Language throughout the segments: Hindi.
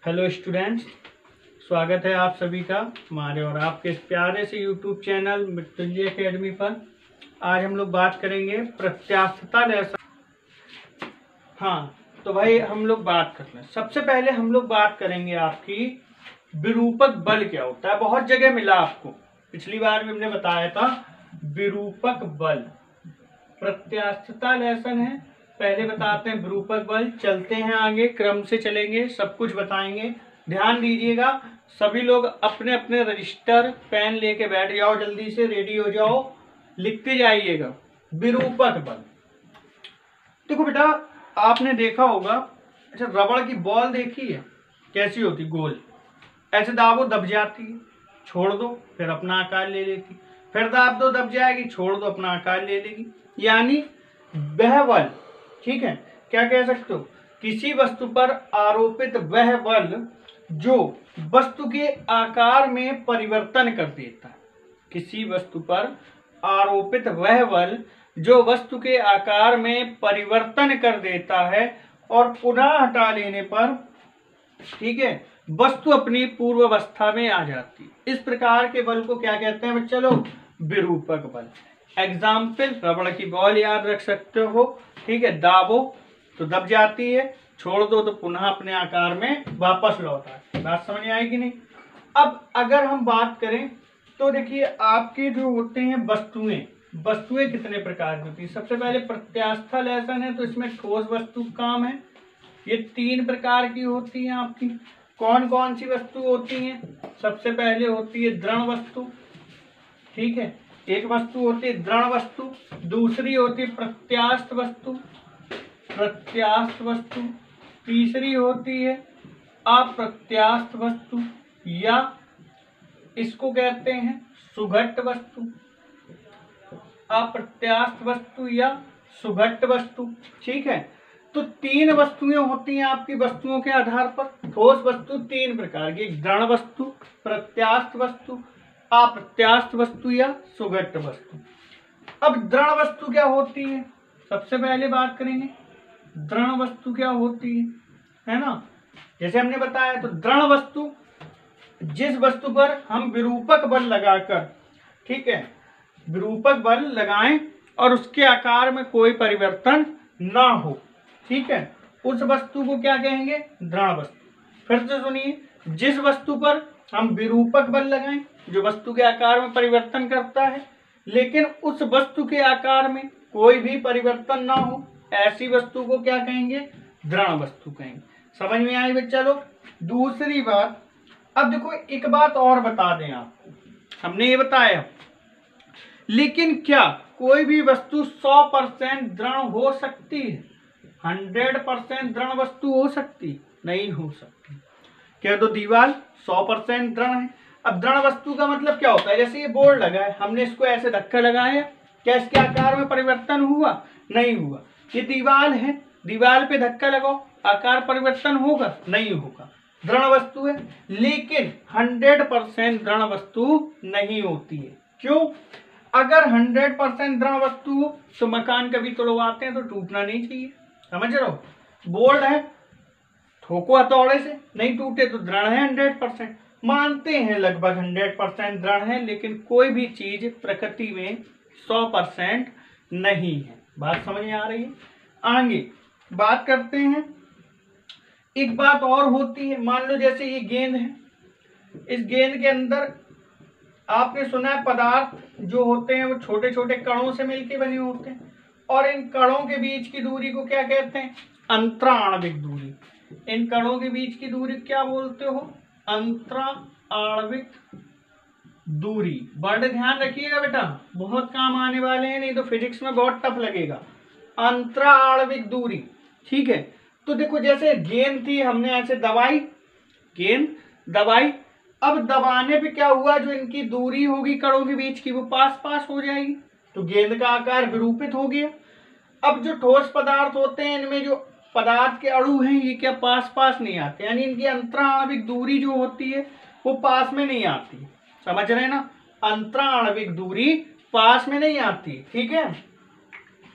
हेलो स्टूडेंट्स, स्वागत है आप सभी का हमारे और आपके इस प्यारे से यूट्यूब चैनल मृत्युंजय एकेडमी पर। आज हम लोग बात करेंगे प्रत्यास्थता लेसन। हाँ तो भाई हम लोग बात कर लें। सबसे पहले हम लोग बात करेंगे आपकी विरूपक बल क्या होता है। बहुत जगह मिला आपको, पिछली बार भी हमने बताया था विरूपक बल। प्रत्यास्थता लेसन है, पहले बताते हैं विरूपक बल। चलते हैं आगे, क्रम से चलेंगे, सब कुछ बताएंगे। ध्यान दीजिएगा, सभी लोग अपने अपने रजिस्टर पेन लेके बैठ जाओ, जल्दी से रेडी हो जाओ, लिखते जाइएगा। विरूपक बल, देखो बेटा, आपने देखा होगा, अच्छा रबड़ की बॉल देखी है कैसी होती, गोल, ऐसे दाबो दब जाती है, छोड़ दो फिर अपना आकार ले लेती, फिर दाब दो दब जाएगी, छोड़ दो अपना आकार ले लेगी। यानी वह बल, ठीक है, क्या कह सकते हो, किसी वस्तु पर आरोपित वह बल जो वस्तु के आकार में परिवर्तन कर देता है। किसी वस्तु पर आरोपित वह बल जो वस्तु के आकार में परिवर्तन कर देता है और पुनः हटा लेने पर, ठीक है, वस्तु अपनी पूर्व अवस्था में आ जाती है। इस प्रकार के बल को क्या कहते हैं बच्चे लोग, विरूपक बल। एग्जाम्पल, रबड़ की बॉल याद रख सकते हो, ठीक है, दाबो तो दब जाती है, छोड़ दो तो पुनः अपने आकार में वापस लौट आती है। बात समझ में आएगी नहीं। अब अगर हम बात करें तो देखिए आपके जो होते हैं वस्तुएं कितने प्रकार की होती है। सबसे पहले प्रत्यास्था लेसन है, तो इसमें ठोस वस्तु काम है। ये 3 प्रकार की होती है आपकी। कौन कौन सी वस्तु होती हैं? सबसे पहले होती है दृढ़ वस्तु, ठीक है, एक वस्तु होती है दृढ़ वस्तु, दूसरी होती है प्रत्यास्थ वस्तु, तीसरी होती है अप्रत्यास्थ वस्तु, या इसको कहते हैं सुघट्ट वस्तु। अप्रत्यास्थ वस्तु या सुघट्ट वस्तु, ठीक है। तो 3 वस्तुएं होती हैं आपकी वस्तुओं के आधार पर। ठोस वस्तु 3 प्रकार की, दृढ़ वस्तु, प्रत्यास्थ वस्तु, अप्रत्यास्थ वस्तु या सुघट्ट वस्तु। अब दृढ़ वस्तु क्या होती है, सबसे पहले बात करेंगे दृढ़ वस्तु क्या होती है ना। जैसे हमने बताया, तो दृढ़ वस्तु जिस वस्तु पर हम विरूपक बल लगाकर, ठीक है, विरूपक बल लगाएं और उसके आकार में कोई परिवर्तन ना हो, ठीक है, उस वस्तु को क्या कहेंगे, दृढ़ वस्तु। फिर से सुनिए, जिस वस्तु पर हम विरूपक बल लगाएं जो वस्तु के आकार में परिवर्तन करता है, लेकिन उस वस्तु के आकार में कोई भी परिवर्तन ना हो, ऐसी वस्तु को क्या कहेंगे, दृढ़ वस्तु कहेंगे। समझ में आई बच्चा लोग। दूसरी बात, अब देखो एक बात और बता दें आपको, हमने ये बताया, लेकिन क्या कोई भी वस्तु 100% दृढ़ हो सकती है? 100% दृढ़ वस्तु हो सकती नहीं, हो सकती। क्या तो दीवार 100% दृढ़ है। अब दृढ़ वस्तु का मतलब क्या होता है, जैसे ये बोर्ड लगा है, हमने इसको ऐसे धक्का लगाया, क्या इसके आकार में परिवर्तन हुआ? नहीं हुआ। ये दीवार है, दीवार पे धक्का लगाओ, आकार परिवर्तन होगा? नहीं होगा। दृढ़ वस्तु है, लेकिन 100% दृढ़ वस्तु नहीं होती है। क्यों? अगर 100% दृढ़ वस्तु हो तो मकान कभी तोड़वाते हैं तो टूटना नहीं चाहिए, समझ रहे हो। बोर्ड है, ठोको हथौड़े से, नहीं टूटे तो दृढ़ है 100%। मानते हैं लगभग 100% दृढ़ है, लेकिन कोई भी चीज प्रकृति में 100% नहीं है। बात समझ में आ रही है। आगे बात करते हैं, एक बात और होती है, मान लो जैसे ये गेंद है, इस गेंद के अंदर आपने सुना है पदार्थ जो होते हैं वो छोटे छोटे कणों से मिलके बने होते हैं, और इन कणों के बीच की दूरी को क्या कहते हैं, अंतराणविक दूरी। इन कणों के बीच की दूरी क्या बोलते हो, अंतराणविक दूरी। वर्ड ध्यान रखिएगा बेटा, बहुत काम आने वाले हैं, नहीं तो फिजिक्स में बहुत टफ लगेगा। अंतराणविक दूरी, ठीक है। तो देखो जैसे गेंद थी, हमने ऐसे दबाई, गेंद दबाई, अब दबाने पे क्या हुआ, जो इनकी दूरी होगी कणों के बीच की वो पास पास हो जाएगी, तो गेंद का आकार विरूपित हो गया। अब जो ठोस पदार्थ होते हैं, इनमें जो पदार्थ के अणु हैं, ये क्या पास पास नहीं आते, यानी इनकी अंतराणविक दूरी जो होती है वो पास में नहीं आती। समझ रहे हैं ना, अंतराणविक दूरी पास में नहीं आती, ठीक है।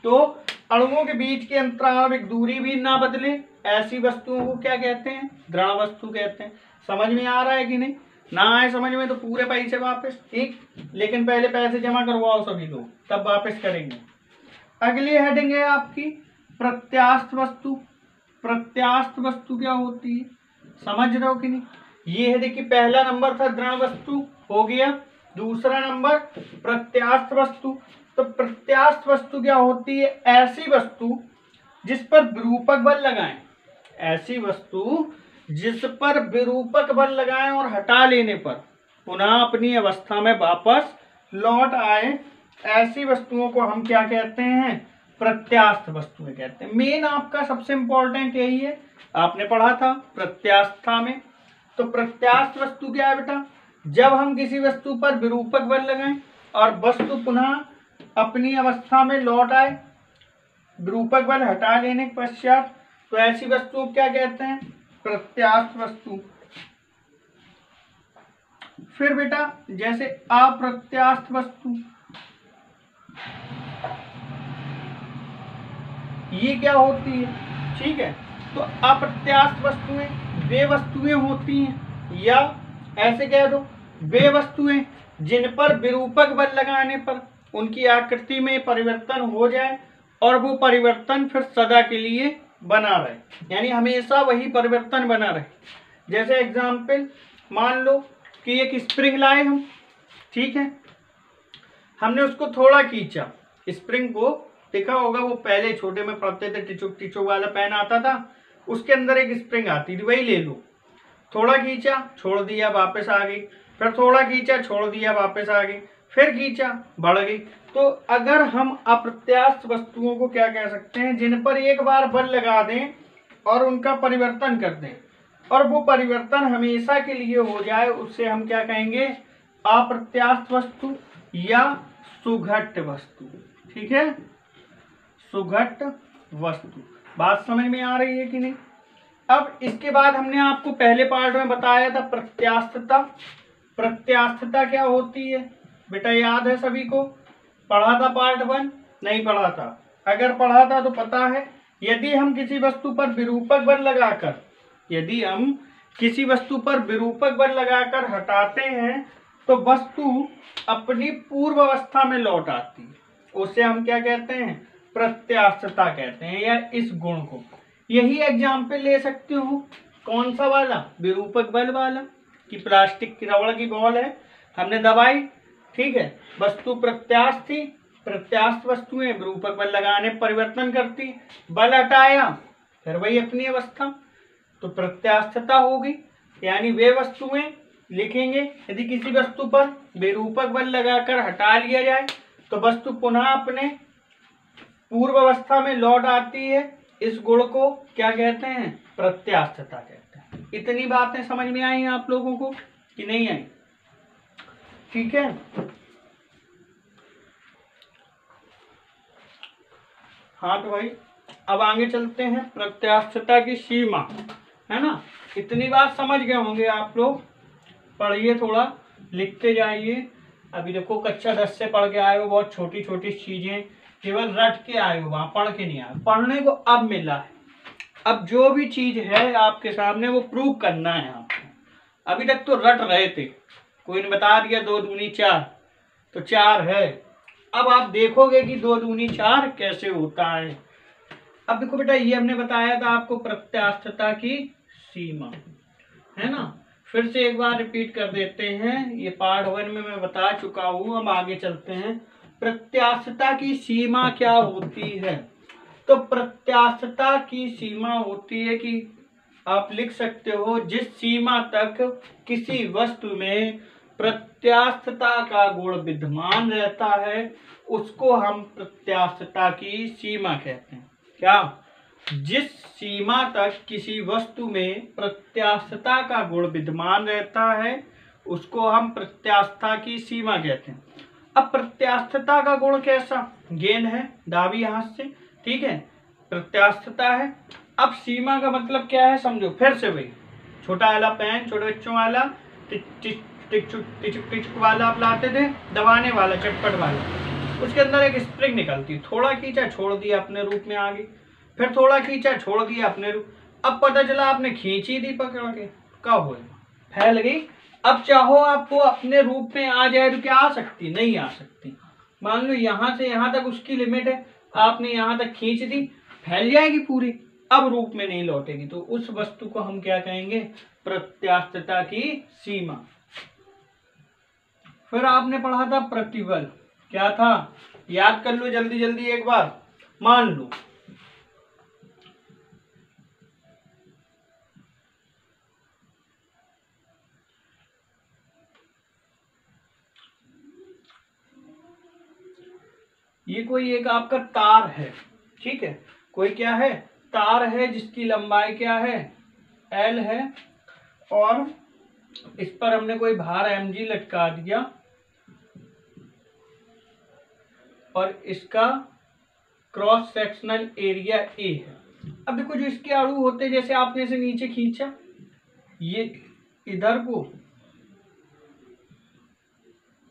तो अणुओं के बीच की अंतराणविक दूरी भी ना बदले, ऐसी वस्तुओं को क्या कहते हैं? दृढ़ वस्तु कहते हैं। समझ में आ रहा है कि नहीं? ना आए समझ में तो पूरे पैसे वापस, ठीक। लेकिन पहले पैसे जमा करवाओ सभी लोग, तब वापस करेंगे। अगली हेडिंग है आपकी प्रत्यास्थ वस्तु। प्रत्यास्थ वस्तु क्या होती है, समझ रहे हो कि नहीं? ये है, देखिए पहला नंबर था दृढ़ वस्तु, हो गया। दूसरा नंबर प्रत्यास्थ वस्तु। तो प्रत्यास्थ वस्तु क्या होती है? ऐसी वस्तु जिस पर विरूपक बल लगाएं, ऐसी वस्तु जिस पर विरूपक बल लगाएं और हटा लेने पर पुनः अपनी अवस्था में वापस लौट आए, ऐसी वस्तुओं को हम क्या कहते हैं? प्रत्यास्थ वस्तुएं कहते हैं। मेन आपका सबसे इंपॉर्टेंट यही है, आपने पढ़ा था प्रत्यास्थता में। तो प्रत्यास्थ वस्तु क्या है बेटा? जब हम किसी वस्तु पर विरूपक बल लगाएं और वस्तु पुनः अपनी अवस्था में लौट आए, विरूपक बल हटा लेने के पश्चात, तो ऐसी वस्तु क्या कहते हैं? प्रत्यास्थ वस्तु। फिर बेटा जैसे अप्रत्यास्थ वस्तु, ये क्या होती है? ठीक है, तो अप्रत्यास्थ वस्तुएं वे वस्तुएं होती हैं, या ऐसे कह दो वे वस्तुएं जिन पर विरूपक बल लगाने पर उनकी आकृति में परिवर्तन हो जाए और वो परिवर्तन फिर सदा के लिए बना रहे, यानी हमेशा वही परिवर्तन बना रहे। जैसे एग्जाम्पल मान लो कि एक स्प्रिंग लाए हम, ठीक है, हमने उसको थोड़ा खींचा, स्प्रिंग को देखा होगा, वो पहले छोटे में पढ़ते थे, टिचुक टिचुक वाला पेन आता था, उसके अंदर एक स्प्रिंग आती थी, वही ले लो। थोड़ा खींचा छोड़ दिया वापस आ गई, फिर थोड़ा खींचा छोड़ दिया वापस आ गई, फिर खींचा बढ़ गई। तो अगर हम अप्रत्यास्थ वस्तुओं को क्या कह सकते हैं? जिन पर एक बार बल लगा दें और उनका परिवर्तन कर दें और वो परिवर्तन हमेशा के लिए हो जाए, उससे हम क्या कहेंगे? अप्रत्यास्थ वस्तु या सुघट्ट वस्तु। ठीक है, सुघट्ट वस्तु। बात समझ में आ रही है कि नहीं? अब इसके बाद हमने आपको पहले पार्ट में बताया था प्रत्यास्थता। प्रत्यास्थता क्या होती है बेटा? याद है सभी को? पढ़ा था पार्ट 1? नहीं पढ़ा था? अगर पढ़ा था तो पता है, यदि हम किसी वस्तु पर विरूपक बल लगाकर, यदि हम किसी वस्तु पर विरूपक बल लगाकर हटाते हैं तो वस्तु अपनी पूर्व अवस्था में लौट आती है, उसे हम क्या कहते हैं? प्रत्यास्थता कहते हैं, या इस गुण को। यही एग्जाम्पल ले सकते हो, कौन सा वाला? विरूपक बल वाला, कि प्लास्टिक की रबड़ की बॉल है, हमने दबाई, ठीक है, वस्तु प्रत्यास्थ थी, प्रत्यास्थ वस्तुएं विरूपक बल लगाने परिवर्तन करती, बल हटाया फिर वही अपनी अवस्था, तो प्रत्यास्थता होगी। यानी वे वस्तुएं लिखेंगे, यदि किसी वस्तु पर विरूपक बल लगाकर हटा लिया जाए तो वस्तु पुनः अपने पूर्व अवस्था में लौट आती है, इस गुण को क्या कहते हैं? प्रत्यास्थता कहते हैं। इतनी बातें समझ में आई आप लोगों को कि नहीं आई? ठीक है, हाँ तो भाई अब आगे चलते हैं। प्रत्यास्थता की सीमा, है ना? इतनी बात समझ गए होंगे आप लोग। पढ़िए, थोड़ा लिखते जाइए। अभी देखो कक्षा 10 से पढ़ के आए हो, बहुत छोटी छोटी चीजें केवल रट के आए हो, वहां पढ़ के नहीं आए। पढ़ने को अब मिला है, अब जो भी चीज है आपके सामने वो प्रूव करना है आपको। अभी तक तो रट रहे थे, कोई ने बता दिया 2 दूनी 4 तो 4 है, अब आप देखोगे कि 2 दूनी 4 कैसे होता है। अब देखो बेटा, ये हमने बताया था आपको प्रत्यास्थता की सीमा, है ना? फिर से एक बार रिपीट कर देते हैं, ये पार्ट 1 में मैं बता चुका हूं। अब आगे चलते हैं, प्रत्यास्थता की सीमा क्या होती है? तो प्रत्यास्थता की सीमा होती है कि आप लिख सकते हो, जिस सीमा तक किसी वस्तु में प्रत्यास्थता का गुण विद्यमान रहता है उसको हम प्रत्यास्थता की सीमा कहते हैं। क्या? जिस सीमा तक किसी वस्तु में प्रत्यास्थता का गुण विद्यमान रहता है उसको हम प्रत्यास्थता की सीमा कहते हैं। अब प्रत्यास्थता का गुण कैसा? गेंद है, दाबी हाथ से, ठीक है, प्रत्यास्थता है। अब सीमा का मतलब क्या है समझो, फिर से वही छोटा वाला पेन, छोटे बच्चों वाला, टिचुक टिचुक वाला आप लाते थे, दबाने वाला, चटपट वाला, उसके अंदर एक स्प्रिंग निकलती है, थोड़ा खींचा छोड़ दिया अपने रूप में आ गई, फिर थोड़ा खींचा छोड़ दिया अपने रूप, अब पता चला आपने खींच ही दी पकड़ के, कब हो फैल गई। अब चाहो आपको अपने रूप में आ जाए तो क्या आ सकती, नहीं आ सकती। मान लो यहां से यहां तक उसकी लिमिट है, आपने यहां तक खींच दी, फैल जाएगी पूरी, अब रूप में नहीं लौटेगी। तो उस वस्तु को हम क्या कहेंगे, प्रत्यास्थता की सीमा। फिर आपने पढ़ा था प्रतिबल, क्या था याद कर लो जल्दी जल्दी एक बार। मान लो ये कोई एक आपका तार है, ठीक है, कोई क्या है, तार है जिसकी लंबाई क्या है, L है, और इस पर हमने कोई भार mg लटका दिया, और इसका क्रॉस सेक्शनल एरिया A है। अब देखो जो इसके अणु होते हैं, जैसे आपने इसे नीचे खींचा, ये इधर को,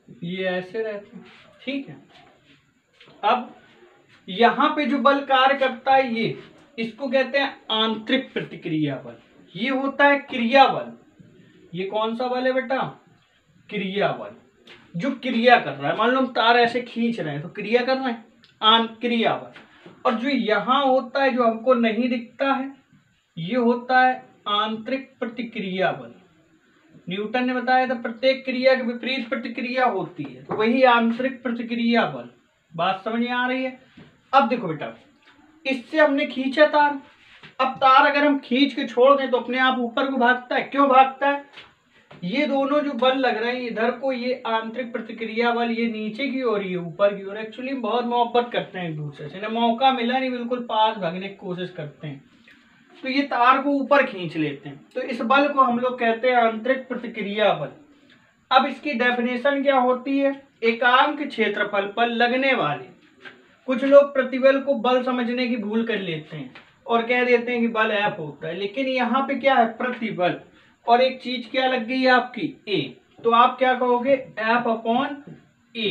ये ऐसे रहते हैं, ठीक है। अब यहां पे जो बल कार्य करता है, ये इसको कहते हैं आंतरिक प्रतिक्रिया बल, ये होता है क्रिया बल। ये कौन सा बल है बेटा, क्रिया बल, जो क्रिया कर रहा है। मान लो हम तार ऐसे खींच रहे हैं तो क्रिया कर रहे हैं, क्रिया बल। और जो यहां होता है, जो हमको नहीं दिखता है, ये होता है आंतरिक प्रतिक्रिया बल। न्यूटन ने बताया था प्रत्येक क्रिया के विपरीत प्रतिक्रिया होती है, तो वही आंतरिक प्रतिक्रिया बल। बात समझ में आ रही है। अब देखो बेटा, इससे हमने खींचा तार, अब तार अगर हम खींच के छोड़ दें तो अपने आप ऊपर को भागता है। क्यों भागता है, ये दोनों जो बल लग रहे हैं इधर को, ये आंतरिक प्रतिक्रिया बल, ये नीचे की ओर, ये ऊपर की ओर। एक्चुअली बहुत मोहब्बत करते हैं एक दूसरे से, मौका मिला नहीं बिल्कुल पास भागने की कोशिश करते हैं, तो ये तार को ऊपर खींच लेते हैं। तो इस बल को हम लोग कहते हैं आंतरिक प्रतिक्रिया बल। अब इसकी डेफिनेशन क्या होती है, एकांक क्षेत्रफल पर लगने वाले, कुछ लोग प्रतिबल को बल समझने की भूल कर लेते हैं और कह देते हैं कि बल F होता है, लेकिन यहाँ पे क्या है, प्रतिबल, और एक चीज क्या लग गई है आपकी, A। तो आप क्या कहोगे, F/A,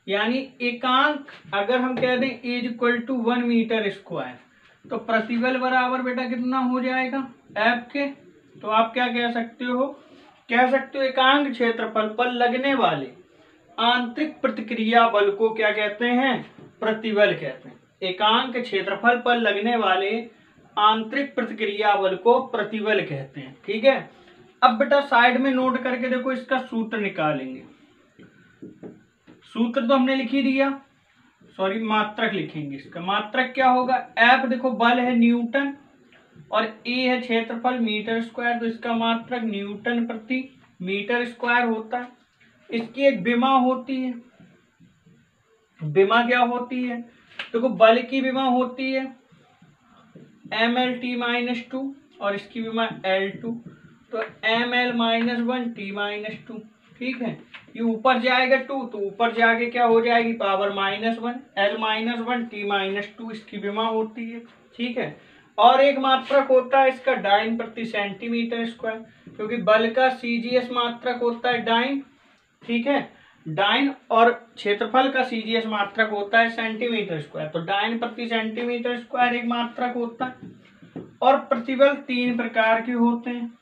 यानी एकांक अगर हम कह दें A = 1 मीटर स्क्वायर, तो प्रतिबल बराबर बेटा कितना हो जाएगा, F के। तो आप क्या कह सकते हो, एकांक क्षेत्रफल पर लगने वाले आंतरिक प्रतिक्रिया बल को क्या कहते हैं, प्रतिबल कहते हैं। एकांक क्षेत्रफल पर लगने वाले आंतरिक प्रतिक्रिया बल को प्रतिबल कहते हैं, ठीक है। अब बेटा साइड में नोट करके देखो, इसका सूत्र निकालेंगे। सूत्र तो हमने लिख ही दिया, सॉरी मात्रक लिखेंगे। इसका मात्रक क्या होगा, F देखो बल है न्यूटन, और A है क्षेत्रफल मीटर स्क्वायर, तो इसका मात्रक न्यूटन प्रति मीटर स्क्वायर होता है। इसकी एक विमा होती है, विमा क्या होती है, देखो बल की विमा होती है mL/t-2, और इसकी विमा L2, तो mL-1t-2, ठीक है। ये ऊपर जाएगा 2, तो ऊपर जाके क्या हो जाएगी, पावर -1, L-1t-2 इसकी विमा होती है, ठीक है। और एक मात्रक होता है इसका डाइन प्रति सेंटीमीटर स्क्वायर, क्योंकि बल का CGS मात्रक होता है डाइन, ठीक है, डाइन, और क्षेत्रफल का CGS मात्रक होता है सेंटीमीटर स्क्वायर, तो डाइन प्रति सेंटीमीटर स्क्वायर एक मात्रक होता है। और प्रतिबल 3 प्रकार के होते हैं।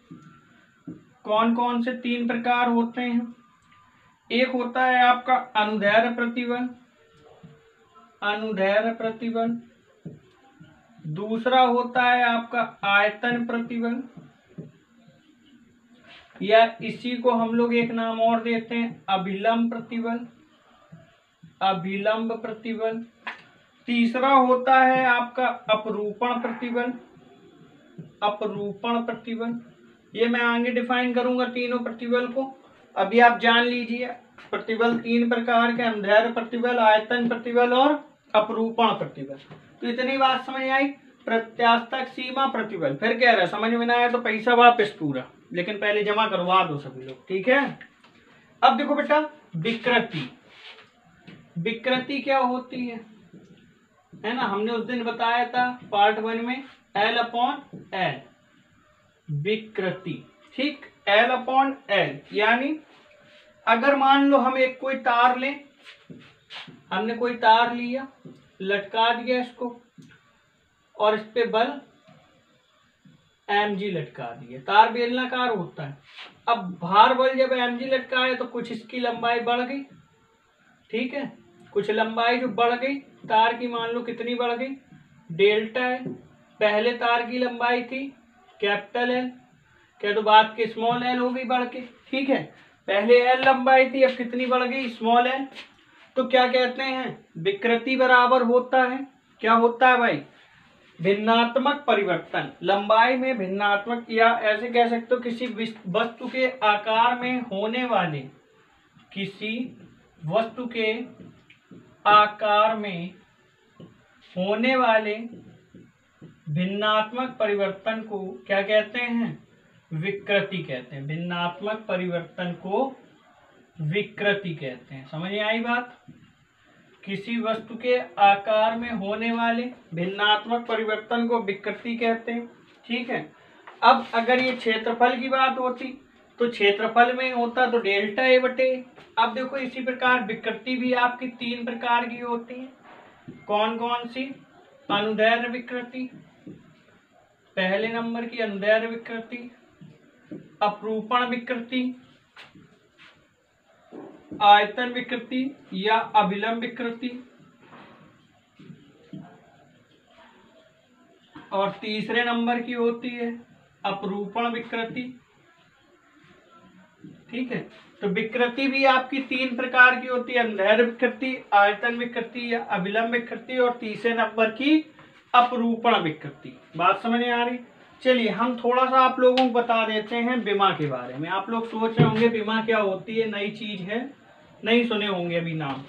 कौन कौन से 3 प्रकार होते हैं, एक होता है आपका अनुदैर्ध्य प्रतिबल, दूसरा होता है आपका आयतन प्रतिबल, या इसी को हम लोग एक नाम और देते हैं अभिलंब प्रतिबल, तीसरा होता है आपका अपरूपण प्रतिबल। ये मैं आगे डिफाइन करूंगा तीनों प्रतिबल को, अभी आप जान लीजिए। प्रतिबल 3 प्रकार के, अनुदैर्ध्य प्रतिबल, आयतन प्रतिबल और अपरूपण प्रतिबल। तो इतनी बात समझ आई, प्रत्यास्थक सीमा प्रतिबल। फिर कह रहे समझ में ना आया तो पैसा वापस पूरा, लेकिन पहले जमा करवा दो सभी लोग, ठीक है। अब देखो बेटा, विकृति क्या होती है ना, हमने उस दिन बताया था पार्ट 1 में, L/L विकृति, ठीक, L/L। यानी अगर मान लो हम एक कोई तार लें, हमने कोई तार लिया, लटका दिया इसको और इस पे बल mg लटका दिया। तार बेलनाकार होता है। अब भार बल जब mg लटकाए तो कुछ इसकी लंबाई बढ़ गई, ठीक है, कुछ लंबाई जो बढ़ गई तार की, मान लो कितनी बढ़ गई, डेल्टा है। पहले तार की लंबाई थी कैपिटल एल, क्या तो बात की स्मॉल एल हो गई बढ़ के, ठीक है। पहले एल लंबाई थी, अब कितनी बढ़ गई, स्मॉल एल। तो क्या कहते हैं, विकृति बराबर होता है, क्या होता है भाई, भिन्नात्मक परिवर्तन। लंबाई में भिन्नात्मक, या ऐसे कह सकते हो किसी वस्तु के आकार में होने वाले, किसी वस्तु के आकार में होने वाले भिन्नात्मक परिवर्तन को क्या कहते हैं, विकृति कहते हैं। भिन्नात्मक परिवर्तन को विकृति कहते हैं। समझ में आई बात। किसी वस्तु के आकार में होने वाले भिन्नात्मक परिवर्तन को विकृति कहते हैं, ठीक है। अब अगर ये क्षेत्रफल की बात होती तो क्षेत्रफल में होता तो डेल्टा ए बटे। अब देखो इसी प्रकार विकृति भी आपकी 3 प्रकार की होती है। कौन कौन सी, अनुदैर्ध्य विकृति, पहले नंबर की अनुदैर्ध्य विकृति, अपरूपण विकृति, आयतन विकृति या अभिलंब विकृति, और तीसरे नंबर की होती है अपरूपण विकृति, ठीक है। तो विकृति भी आपकी 3 प्रकार की होती है, अनुदैर्ध्य विकृति, आयतन विकृति या अभिलंब विकृति, और तीसरे नंबर की अपरूपण विकृति। बात समझ में आ रही। चलिए हम थोड़ा सा आप लोगों को बता देते हैं विमा के बारे में। आप लोग सोच रहे होंगे विमा क्या होती है, नई चीज है, नहीं सुने होंगे अभी नाम।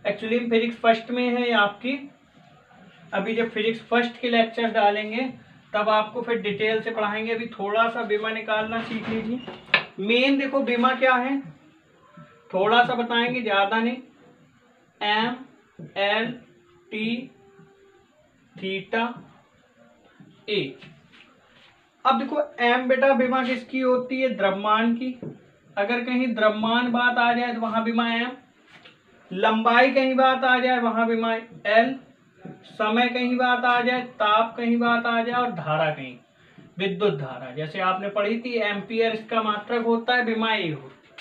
एक्चुअली फिजिक्स फर्स्ट में है आपकी, अभी जब फिजिक्स फर्स्ट के लेक्चर डालेंगे तब आपको फिर डिटेल से पढ़ाएंगे। अभी थोड़ा सा विमा निकालना सीख लीजिए। मेन देखो विमा क्या है, थोड़ा सा बताएंगे, ज्यादा नहीं। एम एल टी थीटा ए। अब देखो एम बेटा विमा किसकी होती है, द्रव्यमान की। अगर कहीं द्रव्यमान बात आ जाए तो वहां विमा एम, लंबाई कहीं बात आ जाए वहां विमा एल, समय कहीं बात आ जाए, ताप कहीं बात आ जाए, और धारा कहीं, विद्युत धारा जैसे आपने पढ़ी थी एम्पियर इसका मात्रक होता है, विमा ए होती।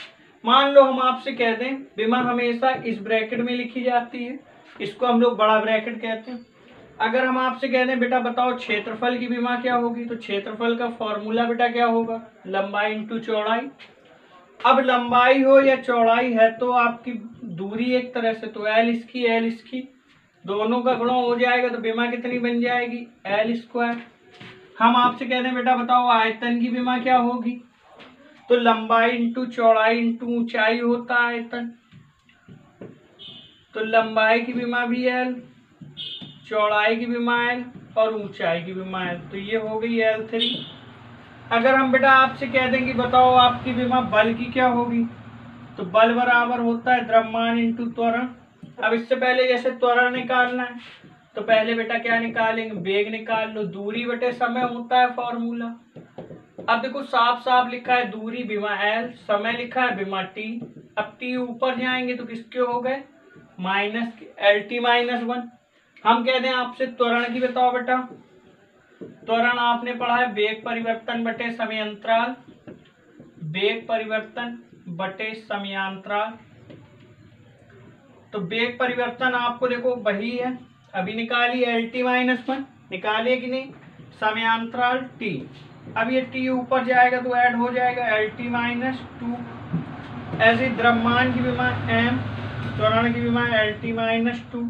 मान लो हम आपसे कह दें विमा हमेशा इस ब्रैकेट में लिखी जाती है, इसको हम लोग बड़ा ब्रैकेट कहते हैं। अगर हम आपसे कह दें बेटा बताओ क्षेत्रफल की विमा क्या होगी, तो क्षेत्रफल का फॉर्मूला बेटा क्या होगा, लंबाई इंटू चौड़ाई। अब लंबाई हो या चौड़ाई है तो आपकी दूरी एक तरह से, तो एल इसकी दोनों का गुणा हो जाएगा तो विमा कितनी बन जाएगी, एल स्क्वायर। हम आपसे कह दें बेटा बताओ आयतन की विमा क्या होगी, तो लंबाई इंटू चौड़ाई इंटू ऊंचाई होता है आयतन। तो लंबाई की विमा भी एल, चौड़ाई की विमा एल, और ऊंचाई की विमा एल, तो ये हो गई L3। अगर हम बेटा आपसे कह दें कि बताओ आपकी विमा बल की क्या होगी, तो बल बराबर होता है द्रव्यमान इंटू त्वरण। अब इससे पहले जैसे त्वरण निकालना है तो पहले बेटा क्या निकालेंगे, वेग निकाल लो, दूरी बटे समय होता है फॉर्मूला। अब देखो साफ साफ लिखा है दूरी विमा एल, समय लिखा है विमा टी। अब टी ऊपर जाएंगे तो किसके हो गए, माइनस LT-1। हम कह दें आपसे त्वरण की बताओ बेटा, त्वरण आपने पढ़ा है वेग परिवर्तन बटे समयांतराल, वेग परिवर्तन बटे समयांतराल। तो वेग परिवर्तन आपको देखो वही है, अभी निकालिए LT-1, निकालिए कि नहीं, समयांतराल t। अब ये t ऊपर जाएगा तो ऐड हो जाएगा LT-2। ऐसे द्रव्यमान की विमा m, त्वरण की विमा LT-2,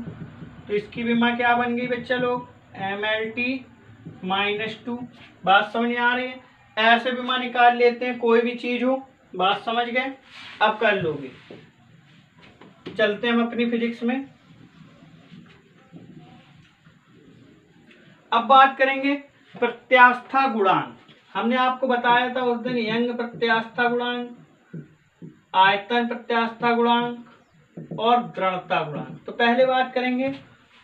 तो इसकी विमा क्या बन गई बच्चा लोग, MLT-2। बात समझ आ रही है। ऐसे विमा निकाल लेते हैं कोई भी चीज हो, बात समझ गए, अब कर लोगे। चलते हैं हम अपनी फिजिक्स में। अब बात करेंगे प्रत्यास्था गुणांक। हमने आपको बताया था उस दिन यंग प्रत्यास्था गुणांक, आयतन प्रत्यास्था गुणांक और दृढ़ता गुणांक। तो पहले बात करेंगे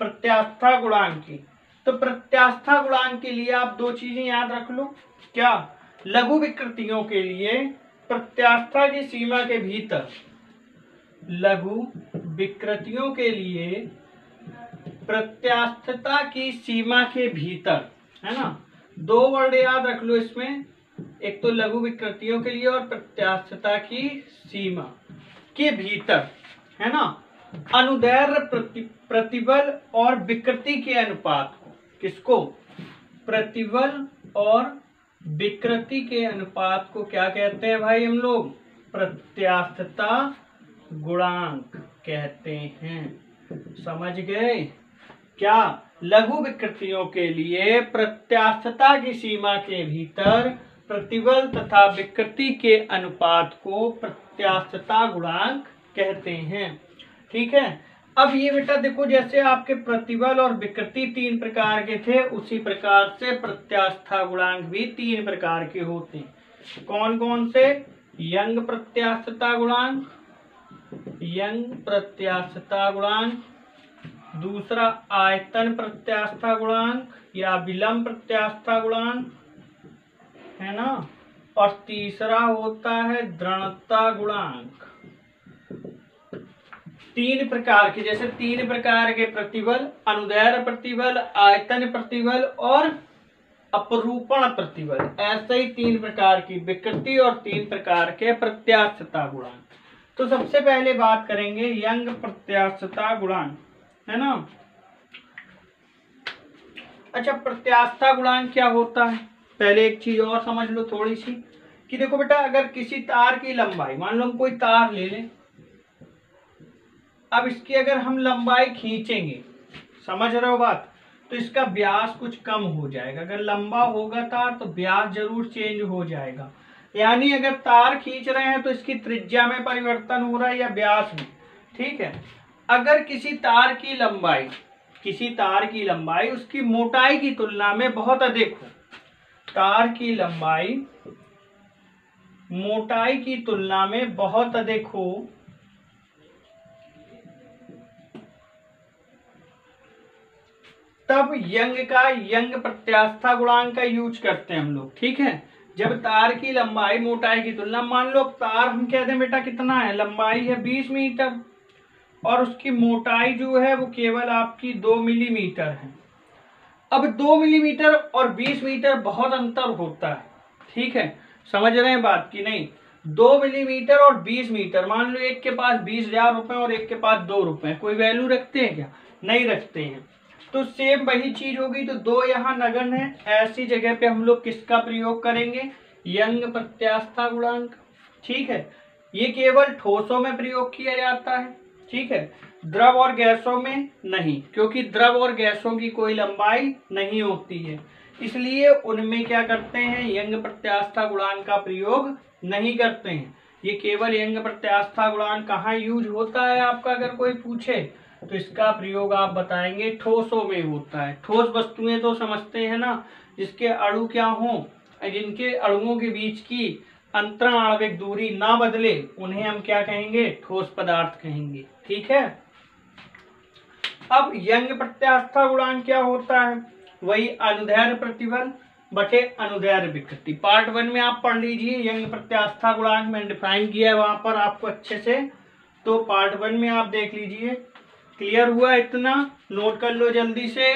प्रत्यास्था गुणांक की। तो प्रत्यास्था गुणांक के लिए आप 2 चीजें याद रख लो। क्या, लघु विकृतियों के लिए प्रत्यास्था की सीमा के भीतर लघु विकृतियों के लिए प्रत्यास्थता की सीमा के भीतर, है ना, दो वर्ड याद रख लो इसमें, एक तो लघु विकृतियों के लिए और प्रत्यास्थता की सीमा के भीतर, है ना, अनुदैर्ध्य प्रतिबल और विकृति के अनुपात को, किसको, प्रतिबल और विकृति के अनुपात को क्या कहते हैं भाई हम लोग, प्रत्यास्थता गुणांक कहते हैं। समझ गए क्या, लघु विकृतियों के लिए प्रत्यास्थता की सीमा के भीतर प्रतिबल तथा विकृति के अनुपात को प्रत्यास्थता गुणांक कहते हैं। ठीक है, अब ये बेटा देखो, जैसे आपके प्रतिबल और विकृति तीन प्रकार के थे, उसी प्रकार से प्रत्यास्थता गुणांक भी तीन प्रकार के होते हैं। कौन कौन से, यंग प्रत्यास्थता गुणांक, यंग प्रत्यास्थता गुणांक, दूसरा आयतन प्रत्यास्थता गुणांक या विलंब प्रत्यास्थता गुणांक, है ना, और तीसरा होता है दृढ़ता गुणांक। तीन प्रकार के, जैसे तीन प्रकार के प्रतिबल, अनुदैर्ध्य प्रतिबल, आयतन प्रतिबल और अपरूपण प्रतिबल, ऐसे ही तीन प्रकार की विकृति और तीन प्रकार के प्रत्यास्थता गुणांक। तो सबसे पहले बात करेंगे यंग प्रत्यास्थता गुणांक, है ना। अच्छा, प्रत्यास्थता गुणांक क्या होता है, पहले एक चीज और समझ लो थोड़ी सी, कि देखो बेटा, अगर किसी तार की लंबाई, मान लो हम कोई तार ले लें, अब इसकी अगर हम लंबाई खींचेंगे, समझ रहे हो बात, तो इसका व्यास कुछ कम हो जाएगा। अगर लंबा होगा तार तो व्यास जरूर चेंज हो जाएगा, यानी अगर तार खींच रहे हैं तो इसकी त्रिज्या में परिवर्तन हो रहा है या व्यास में। ठीक है, अगर किसी तार की लंबाई उसकी मोटाई की तुलना में बहुत अधिक हो, तार की लंबाई मोटाई की तुलना में बहुत अधिक हो, तब यंग प्रत्यास्थता गुणांक का यूज करते हैं हम लोग। ठीक है, जब तार की लंबाई मोटाई की तुलना, मान लो तार हम कहते हैं बेटा कितना है, लंबाई है 20 मीटर और उसकी मोटाई जो है वो केवल आपकी 2 मिलीमीटर है। अब 2 मिलीमीटर और 20 मीटर बहुत अंतर होता है। ठीक है, समझ रहे हैं बात की नहीं, 2 मिलीमीटर और 20 मीटर, मान लो एक के पास 20,000 रुपए और एक के पास 2 रुपए, कोई वैल्यू रखते हैं क्या, नहीं रखते हैं। तो सेम वही चीज होगी, तो 2 यहाँ नगण्य है, ऐसी जगह पे हम लोग किसका प्रयोग करेंगे, यंग प्रत्यास्थता गुणांक। ठीक है, ये केवल ठोसों में प्रयोग किया जाता है। ठीक है, द्रव और गैसों में नहीं, क्योंकि द्रव और गैसों की कोई लंबाई नहीं होती है, इसलिए उनमें क्या करते हैं, यंग प्रत्यास्थता गुणांक का प्रयोग नहीं करते हैं। ये केवल यंग प्रत्यास्थता गुणांक कहाँ यूज होता है आपका अगर कोई पूछे, तो इसका प्रयोग आप बताएंगे ठोसों में होता है। ठोस वस्तुएं तो समझते हैं ना, जिसके अणु क्या हो, जिनके अणुओं के बीच की अंतरण आणविक दूरी ना बदले, उन्हें हम क्या कहेंगे, ठोस पदार्थ कहेंगे। ठीक है, अब यंग प्रत्यास्थता गुणांक क्या होता है, वही अनुदैर्ध्य प्रतिबल बटे अनुदैर्ध्य विकृति। पार्ट 1 में आप पढ़ लीजिए, यंग प्रत्यास्थता गुणांक में डिफाइन किया है वहां पर आपको अच्छे से, तो पार्ट 1 में आप देख लीजिए। क्लियर हुआ, इतना नोट कर लो जल्दी से।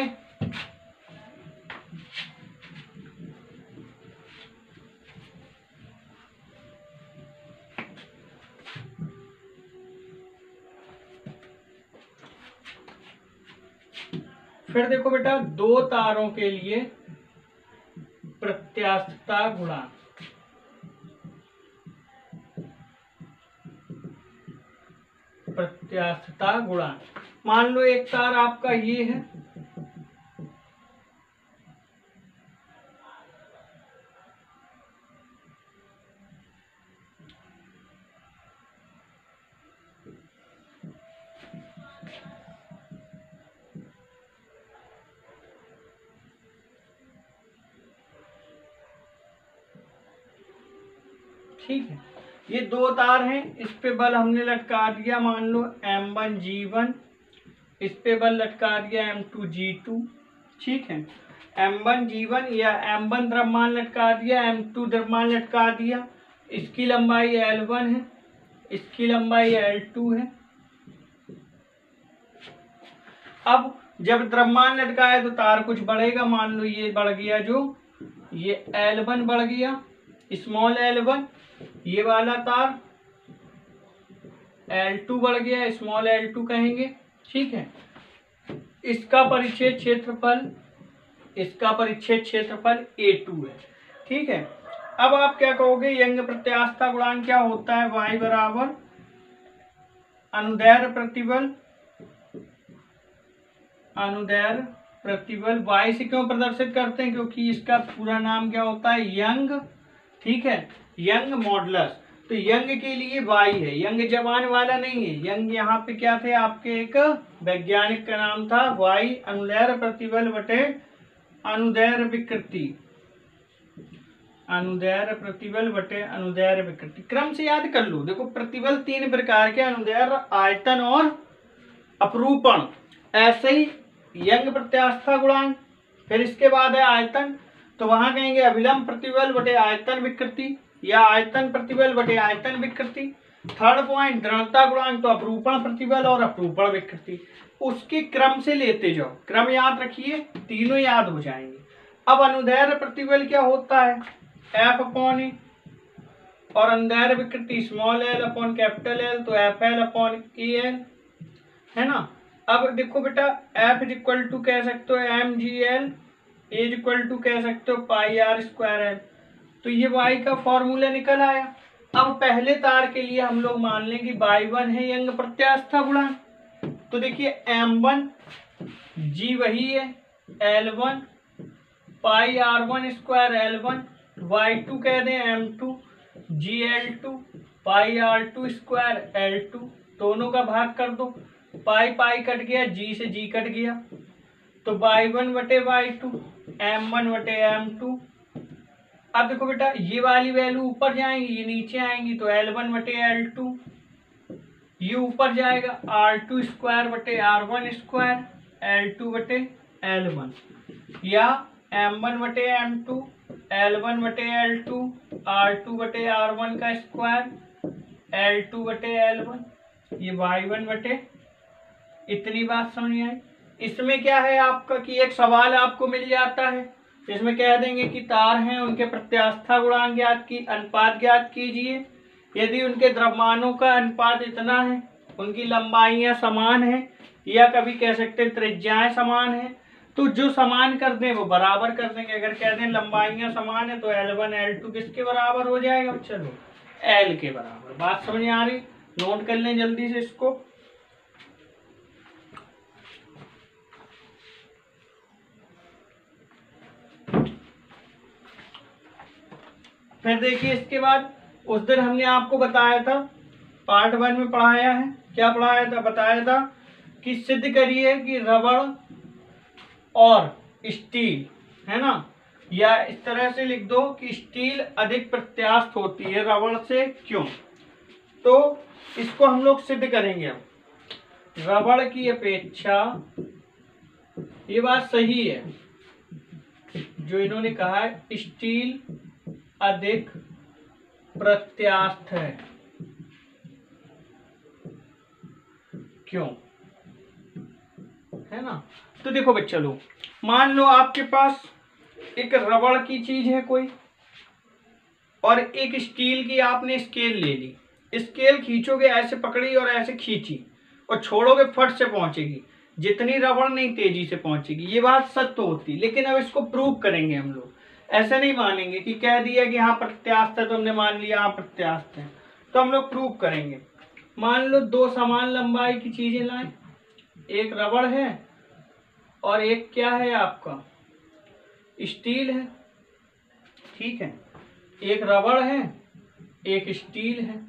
फिर देखो बेटा, 2 तारों के लिए प्रत्यास्थता गुणांक, प्रत्यास्थता गुणांक, मान लो एक तार आपका ये है, ठीक है, ये 2 तार हैं, इस पे बल हमने लटका दिया, मान लो M1 G1, इस पे बल लटका दिया M2 G2। ठीक है, M1 G1 या M1 द्रव्यमान लटका दिया, M2 द्रव्यमान लटका दिया, इसकी लंबाई L1 है, इसकी लंबाई L2 है। अब जब द्रव्यमान लटका है तो तार कुछ बढ़ेगा, मान लो ये बढ़ गया, जो ये L1 बढ़ गया, स्मॉल L1, ये वाला तार L2 बढ़ गया, स्मॉल L2 कहेंगे, ठीक है। इसका परिच्छेद क्षेत्रफल A2 है, ठीक है। अब आप क्या कहोगे, यंग प्रत्यास्थता गुणांक क्या होता है, y बराबर अनुदैर्ध्य प्रतिबल y से क्यों प्रदर्शित करते हैं, क्योंकि इसका पूरा नाम क्या होता है, यंग, ठीक है, यंग मॉडुलस। तो यंग के लिए y है, यंग जवान वाला नहीं है, यंग यहाँ पे क्या थे आपके, एक वैज्ञानिक का नाम था, y अनुदैर्ध्य प्रतिबल बटे अनुदैर्ध्य विकृति, अनुदैर्ध्य प्रतिबल बटे अनुदैर्ध्य विकृति। क्रम से याद कर लो, देखो प्रतिबल तीन प्रकार के, अनुदैर्ध्य, आयतन और अपरूपण। ऐसे ही यंग प्रत्यास्थता गुणांक, फिर इसके बाद है आयतन, तो वहां कहेंगे अभिलंब प्रतिबल बटे आयतन विकृति, या आयतन प्रतिबल बटे आयतन विकृति। थर्ड पॉइंट दृढ़ता गुणांक, तो अपरूपण प्रतिबल और अपरूपण विकृति। उसके क्रम से लेते जाओ, क्रम याद रखिए, तीनों याद हो जाएंगे। अब अनुदैर्ध्य प्रतिबल क्या होता है, F/A, और अनुदैर्ध्य विकृति small l upon capital L, तो FL अपॉन AL, है ना। अब देखो बेटा, F इक्वल टू कह सकते हो mgl, A इक्वल टू कह सकते हो पाई r स्क्वायर L। तो ये y का फॉर्मूला निकल आया। अब पहले तार के लिए हम लोग मान लें कि y1 है यंग प्रत्यास्थता गुणांक, तो देखिए m1 g वही है L1 पाई r1 स्क्वायर L1, y2 कह दें m2 gl2 पाई r2 स्क्वायर L2, दोनों का भाग कर दो, पाई पाई कट गया, g से g कट गया, तो y1 बटे y2, m1 बटे m2। अब देखो बेटा, ये वाली वैल्यू ऊपर जाएंगी, ये नीचे आएंगी, तो L1 बटे L2, ये ऊपर जाएगा R2 स्क्वायर बटे R1 स्क्वायर, L2 बटे L1, या M1 बटे M2, L1 बटे L2, R2 बटे R1 का स्क्वायर, L2 बटे L1, ये y1 बटे, इतनी बात समझ आई। इसमें क्या है आपका कि एक सवाल आपको मिल जाता है, इसमें कह देंगे कि तार हैं, उनके प्रत्यास्थता गुणांक ज्ञात की, अनुपात ज्ञात कीजिए। यदि उनके द्रव्यमानों का अनुपात इतना है, उनकी लंबाइयां समान है, या कभी कह सकते हैं त्रिज्याएं समान है, तो जो समान कर दें वो बराबर कर देंगे। अगर कह दें लंबाइयां समान है, तो L1 L2 किसके बराबर हो जाएगा, चलो L के बराबर। बात समझ आ रही, नोट कर लें जल्दी से इसको। फिर देखिए इसके बाद, उस दिन हमने आपको बताया था, पार्ट 1 में पढ़ाया है, क्या पढ़ाया था, बताया था कि सिद्ध करिए कि रबड़ और स्टील, है ना, या इस तरह से लिख दो कि स्टील अधिक प्रत्यास्थ होती है रबड़ से, क्यों। तो इसको हम लोग सिद्ध करेंगे। अब रबड़ की अपेक्षा, ये बात सही है जो इन्होंने कहा है, स्टील अधिक प्रत्यास्थ है, क्यों, है ना। तो देखो बच्चा लोग, मान लो आपके पास एक रबड़ की चीज है कोई, और एक स्टील की आपने स्केल ले ली, स्केल खींचोगे, ऐसे पकड़ी और ऐसे खींची और छोड़ोगे, फट से पहुंचेगी, जितनी रबड़ नहीं तेजी से पहुंचेगी। ये बात सत्य होती, लेकिन अब इसको प्रूव करेंगे हम लोग। ऐसे नहीं मानेंगे कि कह दिया कि हाँ प्रत्यास्थ है तो हमने मान लिया हाँ प्रत्यास्थ है, तो हम लोग प्रूव करेंगे। मान लो दो समान लंबाई की चीजें लाएं, एक रबड़ है और एक क्या है आपका स्टील है, ठीक है, एक रबड़ है एक स्टील है।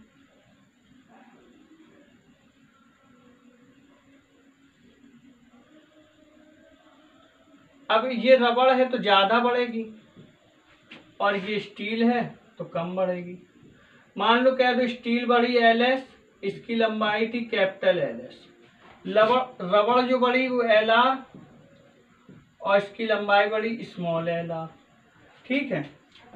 अब ये रबड़ है तो ज्यादा बढ़ेगी और ये स्टील है तो कम बढ़ेगी। मान लो कह दो स्टील बढ़ी LS, इसकी लंबाई थी कैपिटल LS, रबड़ जो बढ़ी वो LR और इसकी लंबाई बढ़ी स्मॉल LR, ठीक है।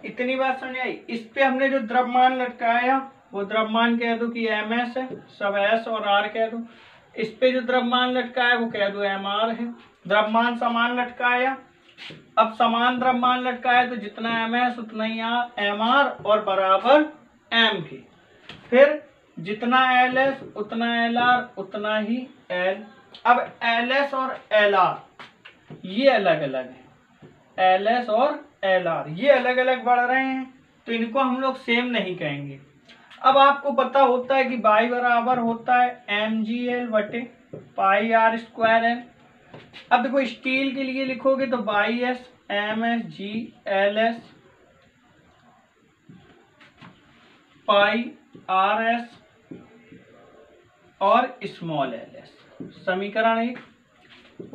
इतनी बात समझ आई। इस पे हमने जो द्रव्यमान लटकाया वो द्रव्यमान कह दो कि ms है, सब s और r कह दो। इस पे जो द्रव्यमान लटका है वो कह दो mr है। द्रव्यमान समान लटकाया, अब समान द्रव्यमान लटकाया तो जितना ms उतना ही mr और बराबर m के। फिर जितना ls उतना lr उतना ही l। अब ls और lr ये अलग अलग है, ls और lr ये अलग अलग बढ़ रहे हैं, तो इनको हम लोग सेम नहीं कहेंगे। अब आपको पता होता है कि y बराबर होता है mgl बटे पाई r स्क्वायर एल। अब देखो स्टील के लिए लिखोगे तो YS MS G LS पाई RS और स्मॉल ls। समीकरण 1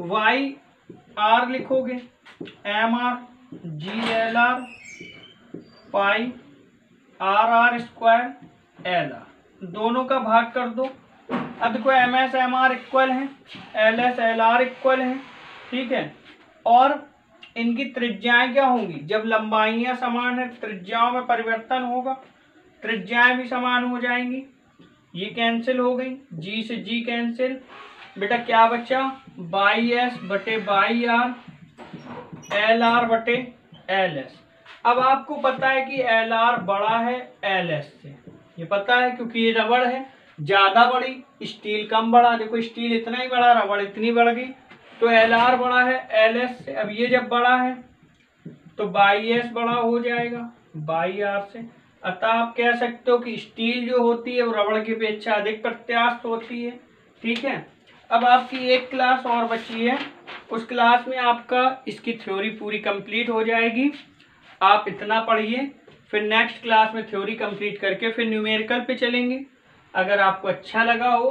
Y R लिखोगे MR G LR पाई RR स्क्वायर LR, दोनों का भाग कर दो। अब देखो MS MR इक्वल है, LS LR इक्वल है, ठीक है। और इनकी त्रिज्याएं क्या होंगी, जब लंबाइयां समान है त्रिज्याओं में परिवर्तन होगा, त्रिज्याएं भी समान हो जाएंगी। ये कैंसिल हो गई, G से G कैंसिल, बेटा क्या बचा बाई एस बटे बाई आर LR बटे LS। अब आपको पता है कि LR बड़ा है LS से, ये पता है क्योंकि ये रबड़ है, ज्यादा बड़ी, स्टील कम बड़ा। देखो स्टील इतना ही बड़ा, रबड़ इतनी बढ़ गई, तो LR बड़ा है LS से। अब ये जब बड़ा है तो बाई एस बड़ा हो जाएगा बाई आर से। अतः आप कह सकते हो कि स्टील जो होती है वो रबड़ की अपेक्षा अधिक प्रत्यास्थ होती है, ठीक है। अब आपकी एक क्लास और बची है, उस क्लास में आपका इसकी थ्योरी पूरी कंप्लीट हो जाएगी। आप इतना पढ़िए, फिर नेक्स्ट क्लास में थ्योरी कंप्लीट करके फिर न्यूमेरिकल पे चलेंगे। अगर आपको अच्छा लगा हो